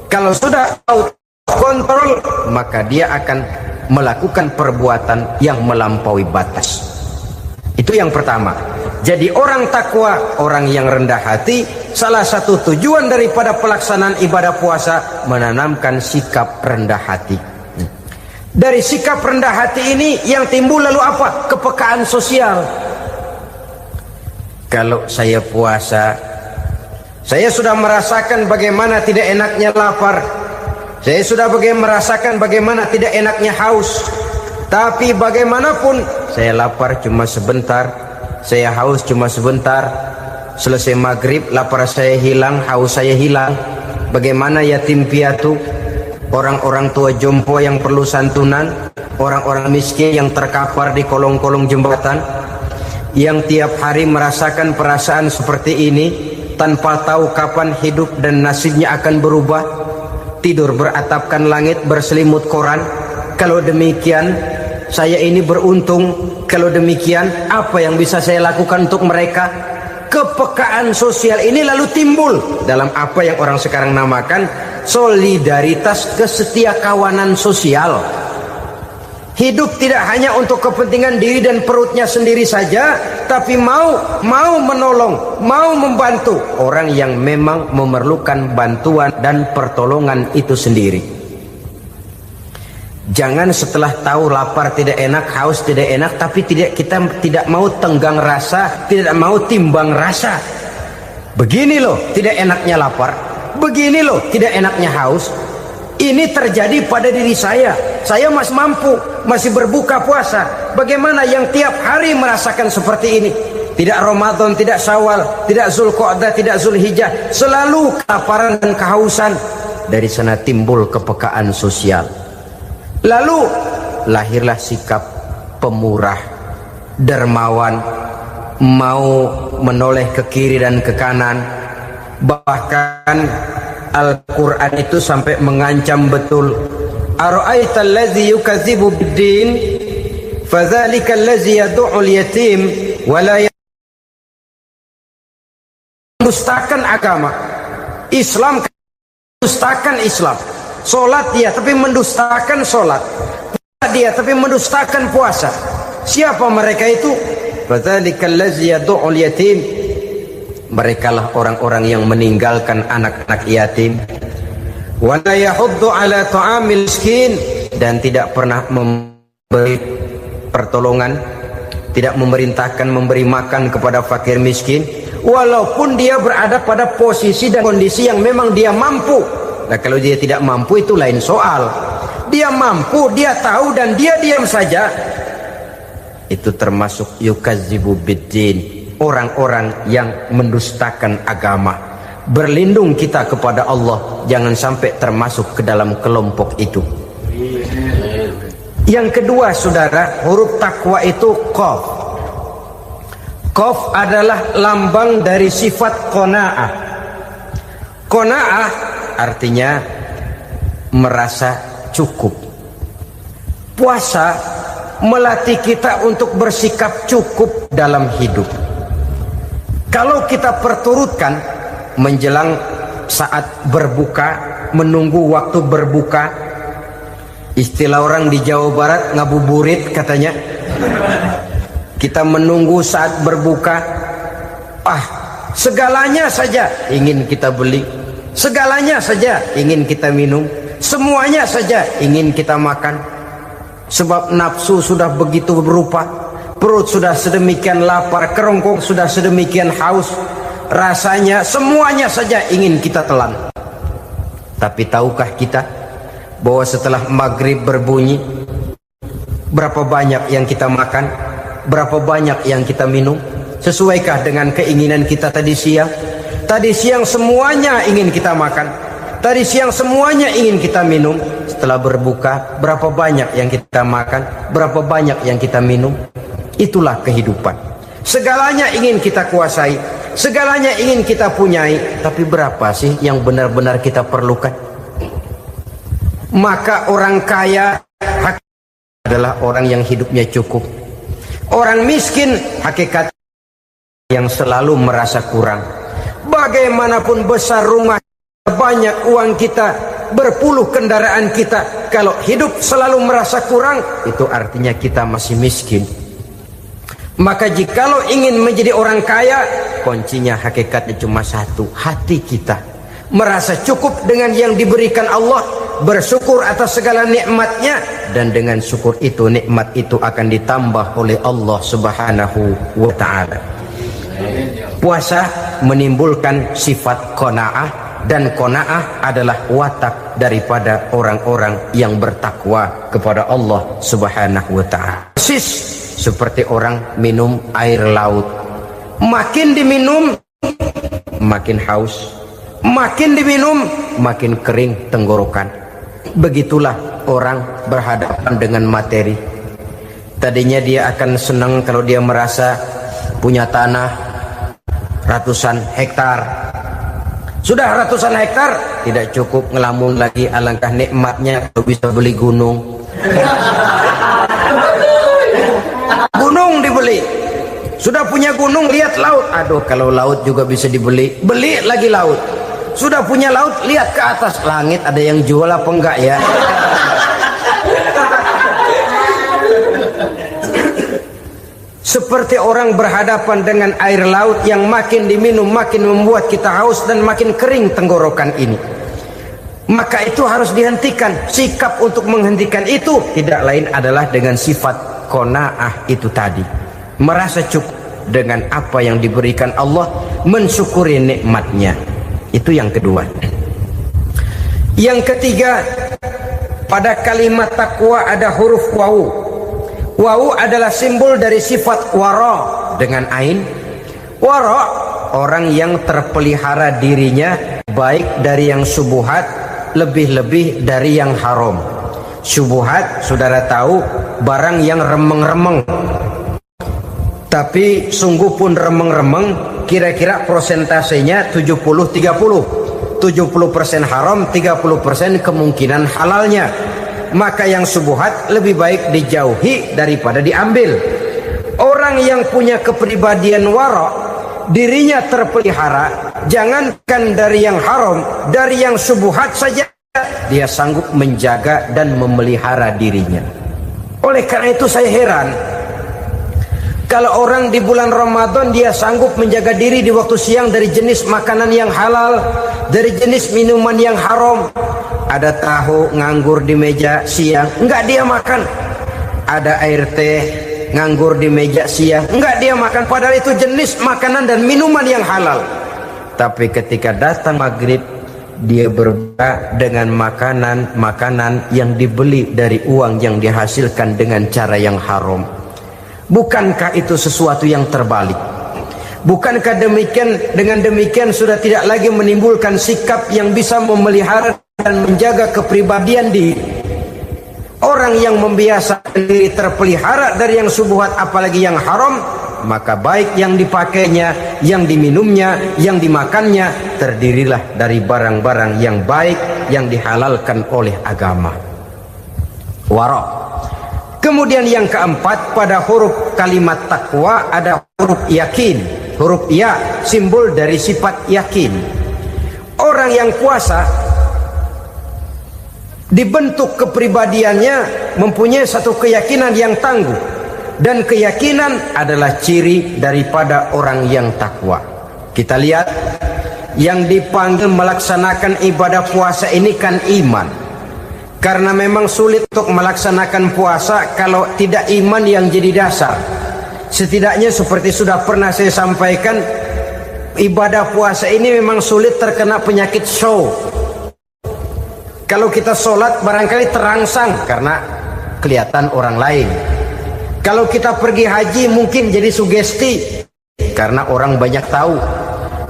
Kalau sudah out kontrol, maka dia akan melakukan perbuatan yang melampaui batas. Itu yang pertama. Jadi orang takwa, orang yang rendah hati, salah satu tujuan daripada pelaksanaan ibadah puasa menanamkan sikap rendah hati. Dari sikap rendah hati ini yang timbul lalu apa? Kepekaan sosial. Kalau saya puasa, saya sudah merasakan bagaimana tidak enaknya lapar. Saya sudah merasakan bagaimana tidak enaknya haus. Tapi bagaimanapun, saya lapar cuma sebentar, saya haus cuma sebentar. Selesai maghrib, lapar saya hilang, haus saya hilang. Bagaimana yatim piatu, orang-orang tua jompo yang perlu santunan, orang-orang miskin yang terkapar di kolong-kolong jembatan, yang tiap hari merasakan perasaan seperti ini, tanpa tahu kapan hidup dan nasibnya akan berubah. Tidur beratapkan langit, berselimut koran. Kalau demikian, saya ini beruntung. Kalau demikian, apa yang bisa saya lakukan untuk mereka? Kepekaan sosial ini lalu timbul dalam apa yang orang sekarang namakan solidaritas kesetiakawanan sosial. Hidup tidak hanya untuk kepentingan diri dan perutnya sendiri saja, tapi mau menolong, mau membantu orang yang memang memerlukan bantuan dan pertolongan itu sendiri. Jangan setelah tahu lapar tidak enak, haus tidak enak, tapi kita tidak mau tenggang rasa, tidak mau timbang rasa. Begini loh tidak enaknya lapar, begini loh tidak enaknya haus. Ini terjadi pada diri saya masih mampu, masih berbuka puasa. Bagaimana yang tiap hari merasakan seperti ini? Tidak Ramadan, tidak Syawal, tidak Zulqa'dah, tidak Zulhijjah, selalu kelaparan dan kehausan. Dari sana timbul kepekaan sosial. Lalu lahirlah sikap pemurah, dermawan, mau menoleh ke kiri dan ke kanan. Bahkan Al-Quran itu sampai mengancam betul. Ara'aital ladzi yukadzibu bid-din fadzalikal ladzi yad'ul yatim wa la mendustakan agama. Islam mendustakan Islam. Salat dia tapi mendustakan salat. Puasa dia tapi mendustakan puasa. Siapa mereka itu? Fadzalikal ladzi yad'ul yatim. Merekalah orang-orang yang meninggalkan anak-anak yatim. Wa la yahuddu ala ta'amil miskin, dan tidak pernah memberi pertolongan, tidak memerintahkan memberi makan kepada fakir miskin, walaupun dia berada pada posisi dan kondisi yang memang dia mampu. Nah, kalau dia tidak mampu itu lain soal. Dia mampu, dia tahu, dan dia diam saja. Itu termasuk yukadzibu biddin, orang-orang yang mendustakan agama. Berlindung kita kepada Allah, jangan sampai termasuk ke dalam kelompok itu. Yang kedua saudara, huruf takwa itu qaf. Qaf adalah lambang dari sifat qanaah. Qanaah artinya merasa cukup. Puasa melatih kita untuk bersikap cukup dalam hidup. Kalau kita perturutkan menjelang saat berbuka, menunggu waktu berbuka, istilah orang di Jawa Barat ngabuburit katanya. Kita menunggu saat berbuka, segalanya saja ingin kita beli, segalanya saja ingin kita minum, semuanya saja ingin kita makan. Sebab nafsu sudah begitu berupa, perut sudah sedemikian lapar, kerongkong sudah sedemikian haus, rasanya semuanya saja ingin kita telan. Tapi tahukah kita bahwa setelah maghrib berbunyi, berapa banyak yang kita makan, berapa banyak yang kita minum? Sesuaikah dengan keinginan kita tadi siang? Tadi siang semuanya ingin kita makan, tadi siang semuanya ingin kita minum. Setelah berbuka, berapa banyak yang kita makan, berapa banyak yang kita minum? Itulah kehidupan. Segalanya ingin kita kuasai, segalanya ingin kita punyai, tapi berapa sih yang benar-benar kita perlukan? Maka orang kaya adalah orang yang hidupnya cukup. Orang miskin hakikat yang selalu merasa kurang. Bagaimanapun besar rumah, banyak uang kita, berpuluh kendaraan kita, kalau hidup selalu merasa kurang, itu artinya kita masih miskin. Maka jikalau ingin menjadi orang kaya, kuncinya hakikatnya cuma satu, hati kita merasa cukup dengan yang diberikan Allah, bersyukur atas segala nikmatnya, dan dengan syukur itu, nikmat itu akan ditambah oleh Allah Subhanahu wa ta'ala. Puasa menimbulkan sifat qanaah, dan qanaah adalah watak daripada orang-orang yang bertakwa kepada Allah Subhanahu wa ta'ala. Persis seperti orang minum air laut, makin diminum makin haus, makin diminum makin kering tenggorokan. Begitulah orang berhadapan dengan materi. Tadinya dia akan senang kalau dia merasa punya tanah ratusan hektar. Sudah ratusan hektar tidak cukup, ngelamun lagi, alangkah nikmatnya kalau bisa beli gunung. Gunung dibeli. Sudah punya gunung, lihat laut. Aduh, kalau laut juga bisa dibeli, beli lagi laut. Sudah punya laut, lihat ke atas langit, ada yang jual apa enggak ya? seperti orang berhadapan dengan air laut yang makin diminum makin membuat kita haus dan makin kering tenggorokan ini. Maka itu harus dihentikan. Sikap untuk menghentikan itu tidak lain adalah dengan sifat qanaah itu tadi, merasa cukup dengan apa yang diberikan Allah, mensyukuri nikmatnya. Itu yang kedua. Yang ketiga, pada kalimat takwa ada huruf wawu. Wawu adalah simbol dari sifat wara dengan ain. Wara, orang yang terpelihara dirinya baik dari yang syubhat, lebih-lebih dari yang haram. Syubhat, saudara tahu, barang yang remeng-remeng. Tapi sungguh pun remeng-remeng, kira-kira persentasenya 70-30. 70% haram, 30% kemungkinan halalnya. Maka yang syubhat lebih baik dijauhi daripada diambil. Orang yang punya kepribadian wara, dirinya terpelihara, jangankan dari yang haram, dari yang syubhat saja dia sanggup menjaga dan memelihara dirinya. Oleh karena itu saya heran kalau orang di bulan Ramadan dia sanggup menjaga diri di waktu siang dari jenis makanan yang halal, dari jenis minuman yang haram. Ada tahu nganggur di meja siang, enggak dia makan. Ada air teh nganggur di meja siang, enggak dia makan. Padahal itu jenis makanan dan minuman yang halal. Tapi ketika datang maghrib, dia berbuka dengan makanan yang dibeli dari uang yang dihasilkan dengan cara yang haram. Bukankah itu sesuatu yang terbalik? Bukankah dengan demikian sudah tidak lagi menimbulkan sikap yang bisa memelihara dan menjaga kepribadian diri? Orang yang membiasakan diri terpelihara dari yang syubhat apalagi yang haram, maka baik yang dipakainya, yang diminumnya, yang dimakannya terdirilah dari barang-barang yang baik yang dihalalkan oleh agama. Wara. Kemudian yang keempat, pada huruf kalimat takwa ada huruf yakin. Huruf ya simbol dari sifat yakin. Orang yang puasa dibentuk kepribadiannya mempunyai satu keyakinan yang tangguh, dan keyakinan adalah ciri daripada orang yang takwa. Kita lihat yang dipanggil melaksanakan ibadah puasa ini kan iman. Karena memang sulit untuk melaksanakan puasa kalau tidak iman yang jadi dasar. Setidaknya seperti sudah pernah saya sampaikan, ibadah puasa ini memang sulit terkena penyakit show. Kalau kita sholat barangkali terangsang karena kelihatan orang lain. Kalau kita pergi haji mungkin jadi sugesti karena orang banyak tahu.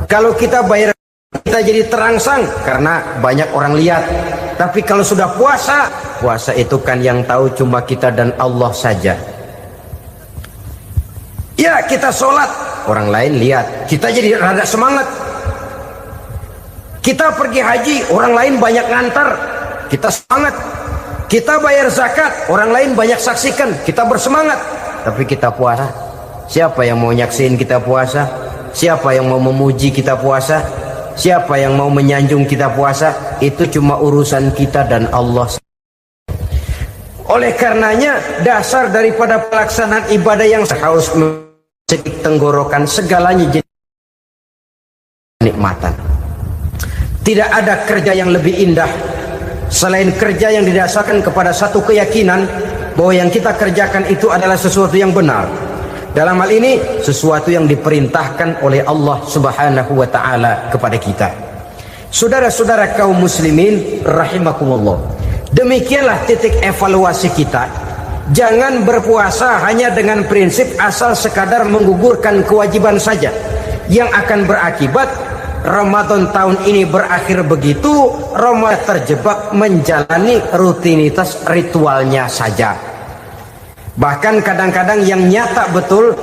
Kalau kita bayar kita jadi terangsang karena banyak orang lihat. Tapi kalau sudah puasa, puasa itu kan yang tahu cuma kita dan Allah saja. Ya kita sholat, orang lain lihat, kita jadi rada semangat. Kita pergi haji, orang lain banyak ngantar, kita semangat. Kita bayar zakat, orang lain banyak saksikan, kita bersemangat. Tapi kita puasa, siapa yang mau nyaksiin kita puasa? Siapa yang mau memuji kita puasa? Siapa yang mau menyanjung kita puasa? Itu cuma urusan kita dan Allah. Oleh karenanya dasar daripada pelaksanaan ibadah yang harus mencedik tenggorokan segalanya jadi nikmatan. Tidak ada kerja yang lebih indah selain kerja yang didasarkan kepada satu keyakinan bahwa yang kita kerjakan itu adalah sesuatu yang benar. Dalam hal ini sesuatu yang diperintahkan oleh Allah Subhanahu wa taala kepada kita. Saudara-saudara kaum muslimin rahimakumullah. Demikianlah titik evaluasi kita. Jangan berpuasa hanya dengan prinsip asal sekadar menggugurkan kewajiban saja, yang akan berakibat Ramadan tahun ini berakhir begitu, Ramadan terjebak menjalani rutinitas ritualnya saja. Bahkan kadang-kadang yang nyata betul,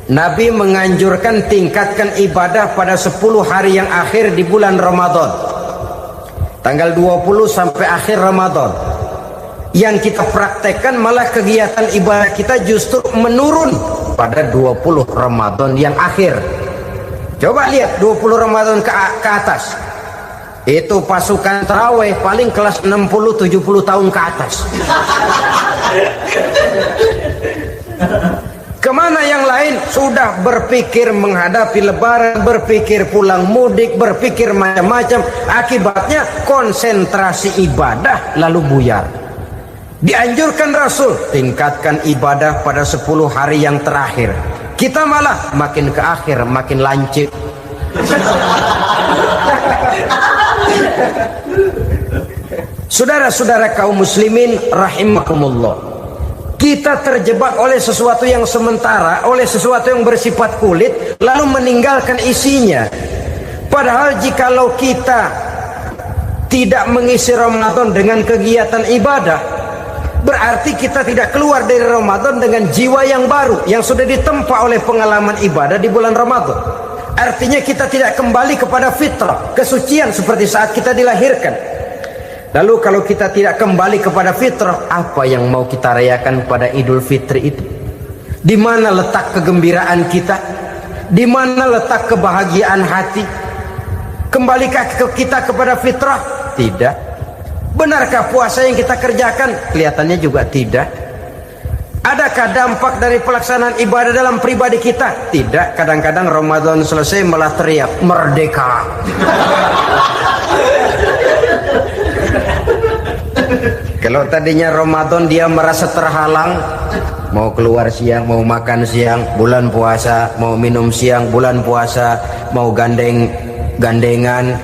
Nabi menganjurkan tingkatkan ibadah pada 10 hari yang akhir di bulan Ramadan, tanggal 20 sampai akhir Ramadan. Yang kita praktekkan malah kegiatan ibadah kita justru menurun pada 20 Ramadan yang akhir. Coba lihat 20 Ramadan ke atas, itu pasukan tarawih paling kelas 60-70 tahun ke atas. Kemana yang lain sudah berpikir menghadapi lebaran, berpikir pulang mudik, berpikir macam-macam. Akibatnya konsentrasi ibadah lalu buyar. Dianjurkan Rasul tingkatkan ibadah pada 10 hari yang terakhir. Kita malah makin ke akhir makin lancip. Saudara-saudara kaum muslimin rahimakumullah, kita terjebak oleh sesuatu yang sementara, oleh sesuatu yang bersifat kulit, lalu meninggalkan isinya. Padahal jikalau kita tidak mengisi Ramadan dengan kegiatan ibadah, berarti kita tidak keluar dari Ramadan dengan jiwa yang baru, yang sudah ditempa oleh pengalaman ibadah di bulan Ramadan. Artinya kita tidak kembali kepada fitrah, kesucian seperti saat kita dilahirkan. Lalu kalau kita tidak kembali kepada fitrah, apa yang mau kita rayakan pada Idul Fitri itu? Di mana letak kegembiraan kita? Di mana letak kebahagiaan hati? Kembalikah kita kepada fitrah? Tidak. Benarkah puasa yang kita kerjakan? Kelihatannya juga tidak. Adakah dampak dari pelaksanaan ibadah dalam pribadi kita? Tidak. Kadang-kadang Ramadan selesai malah teriak merdeka. Kalau tadinya Ramadan dia merasa terhalang, mau keluar siang, mau makan siang, bulan puasa, mau minum siang, bulan puasa, mau gandengan,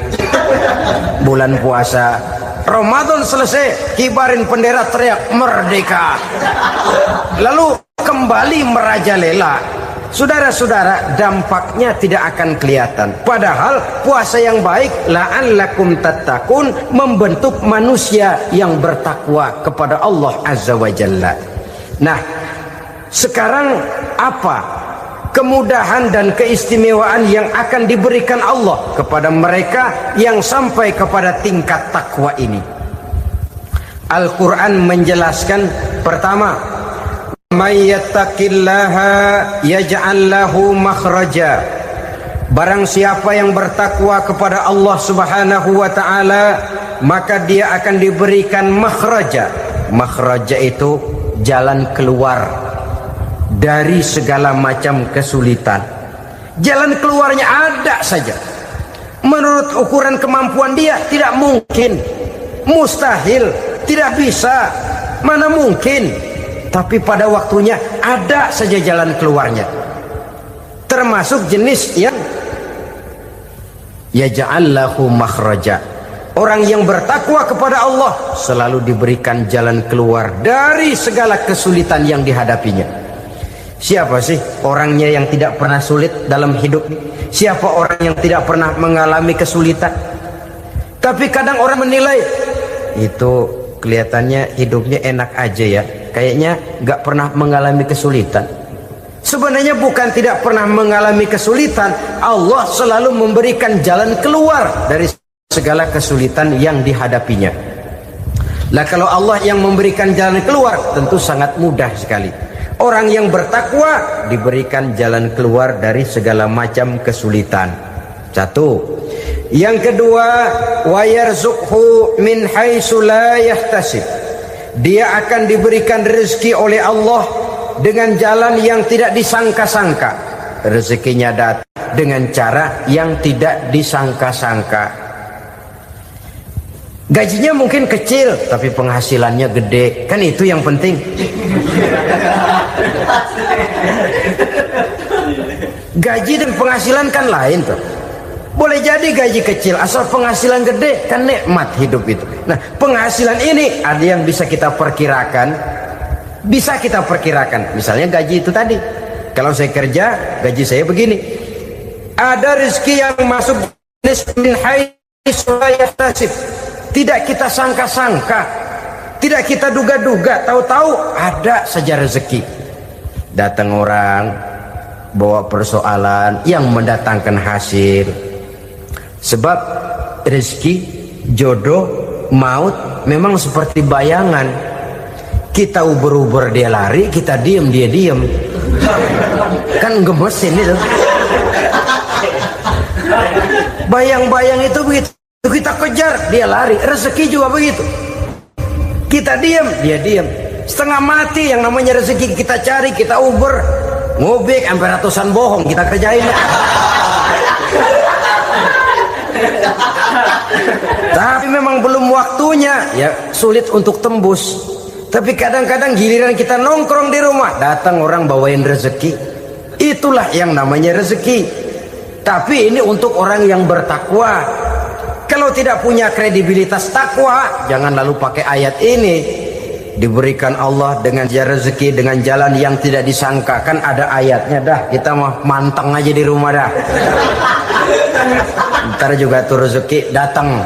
bulan puasa. Ramadan selesai, kibarin bendera, teriak merdeka. Lalu kembali merajalela. Saudara-saudara, dampaknya tidak akan kelihatan. Padahal puasa yang baik, la'allakum tattaqun, membentuk manusia yang bertakwa kepada Allah Azza wa Jalla. Nah, sekarang apa kemudahan dan keistimewaan yang akan diberikan Allah kepada mereka yang sampai kepada tingkat takwa ini? Al-Quran menjelaskan, pertama, may yattaqillaha yaj'al lahu makhraja. Barang siapa yang bertakwa kepada Allah Subhanahu wa taala, maka dia akan diberikan makhraja. Makhraja itu jalan keluar dari segala macam kesulitan. Jalan keluarnya ada saja. Menurut ukuran kemampuan dia tidak mungkin, mustahil, tidak bisa, mana mungkin. Tapi pada waktunya ada saja jalan keluarnya. Termasuk jenis yang yaj'al lahu makhraja. Orang yang bertakwa kepada Allah selalu diberikan jalan keluar dari segala kesulitan yang dihadapinya. Siapa sih orangnya yang tidak pernah sulit dalam hidup? Siapa orang yang tidak pernah mengalami kesulitan? Tapi kadang orang menilai, itu kelihatannya hidupnya enak aja ya, kayaknya gak pernah mengalami kesulitan. Sebenarnya bukan tidak pernah mengalami kesulitan, Allah selalu memberikan jalan keluar dari segala kesulitan yang dihadapinya. Lah kalau Allah yang memberikan jalan keluar, tentu sangat mudah sekali. Orang yang bertakwa diberikan jalan keluar dari segala macam kesulitan. Satu. Yang kedua, wa yarzuqhu min haitsu la yahtasib. Dia akan diberikan rezeki oleh Allah dengan jalan yang tidak disangka-sangka. Rezekinya datang dengan cara yang tidak disangka-sangka. Gajinya mungkin kecil, tapi penghasilannya gede. Kan itu yang penting. Gaji dan penghasilan kan lain tuh. Boleh jadi gaji kecil, asal penghasilan gede, kan nikmat hidup itu. Nah, penghasilan ini ada yang bisa kita perkirakan. Bisa kita perkirakan. Misalnya gaji itu tadi. Kalau saya kerja, gaji saya begini. Ada rezeki yang masuk min haitsu la yahtasib. Tidak kita sangka-sangka, tidak kita duga-duga, tahu-tahu ada saja rezeki. Datang orang bawa persoalan yang mendatangkan hasil. Sebab rezeki, jodoh, maut memang seperti bayangan. Kita uber-uber dia lari, kita diem dia diem. Kan gemesin itu. Bayang-bayang itu begitu. Kita kejar, dia lari. Rezeki juga begitu. Kita diam, dia diam. Setengah mati yang namanya rezeki kita cari, kita uber. ngubik sampai ratusan bohong kita kerjain. Tapi memang belum waktunya, ya sulit untuk tembus. Tapi kadang-kadang giliran kita nongkrong di rumah, datang orang bawain rezeki. Itulah yang namanya rezeki. Tapi ini untuk orang yang bertakwa. Kalau tidak punya kredibilitas takwa, jangan lalu pakai ayat ini. Diberikan Allah dengan rezeki dengan jalan yang tidak disangka. Kan ada ayatnya dah, kita mah manteng aja di rumah dah. Ntar juga tuh rezeki datang.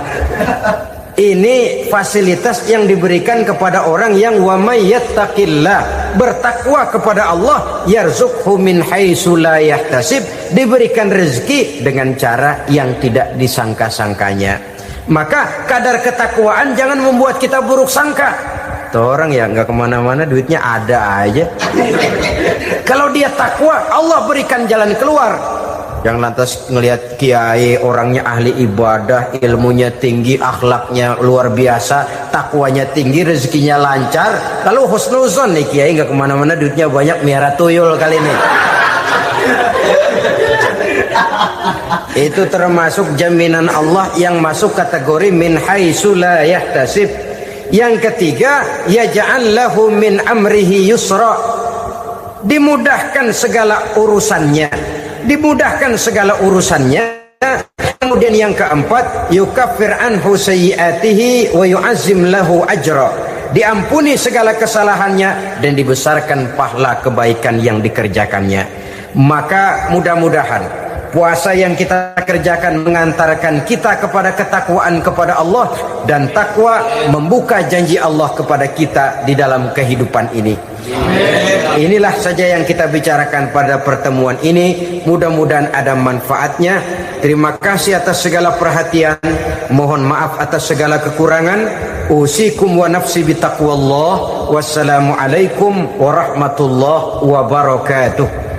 Ini fasilitas yang diberikan kepada orang yang wa may yattaqillah, bertakwa kepada Allah, yarzuqhu min haitsu la yahtasib, diberikan rezeki dengan cara yang tidak disangka-sangkanya. Maka kadar ketakwaan jangan membuat kita buruk sangka. Tuh orang ya nggak kemana-mana, duitnya ada aja. Kalau dia takwa, Allah berikan jalan keluar. Yang lantas ngelihat kiai orangnya ahli ibadah, ilmunya tinggi, akhlaknya luar biasa, takwanya tinggi, rezekinya lancar, lalu husnuzon nih kiai nggak kemana-mana, duitnya banyak, miara tuyul kali ini. Itu termasuk jaminan Allah yang masuk kategori min haitsu la yahtasib. Yang ketiga, yaj'al lahu min amrihi yusra, dimudahkan segala urusannya. Dimudahkan segala urusannya. Kemudian yang keempat, yukaffir anhu sayyiatihi wa yu'azzim lahu ajra, diampuni segala kesalahannya dan dibesarkan pahala kebaikan yang dikerjakannya. Maka mudah-mudahan puasa yang kita kerjakan mengantarkan kita kepada ketakwaan kepada Allah, dan takwa membuka janji Allah kepada kita di dalam kehidupan ini. Inilah saja yang kita bicarakan pada pertemuan ini. Mudah-mudahan ada manfaatnya. Terima kasih atas segala perhatian. Mohon maaf atas segala kekurangan. Usikum wa nafsi bitaqwallah. Wassalamualaikum warahmatullahi wabarakatuh.